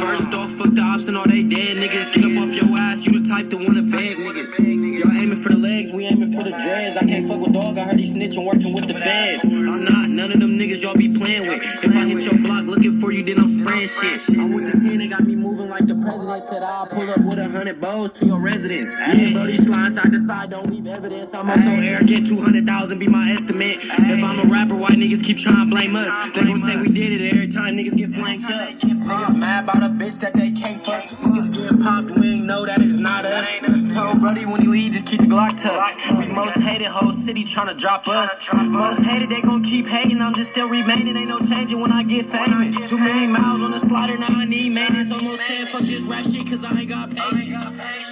First off, fuck the ops and all they dead niggas. Get up off your ass, you the type to wanna beg niggas. Y'all aiming for the legs, we aiming for the dreads. I can't fuck with dog, I heard he snitching working with the feds. I'm not none of them niggas y'all be playing with. If I hit your block looking for you, then I'm spraying shit. I'm with the 10, they got me moving like the president said. I'll pull up with 100 bows to your residence. Me and Brody slide side to side, don't leave evidence. I'm also arrogant, 200,000 be my estimate. If I'm a rapper, why niggas keep trying to blame us? They gon' say we did it every time niggas get flanked up. Niggas mad about a bitch that they can't fuck. Niggas getting popped, we ain't know that it's not us. Told Brody when he leave, just keep the Glock tucked. We most hated, whole city tryna drop us. Most hated, they gon' keep hating. I'm just still remaining, ain't no changing when I get famous. Too many miles on the slider, now I need maintenance. Almost saying fuck this rap shit, cause I ain't got patience.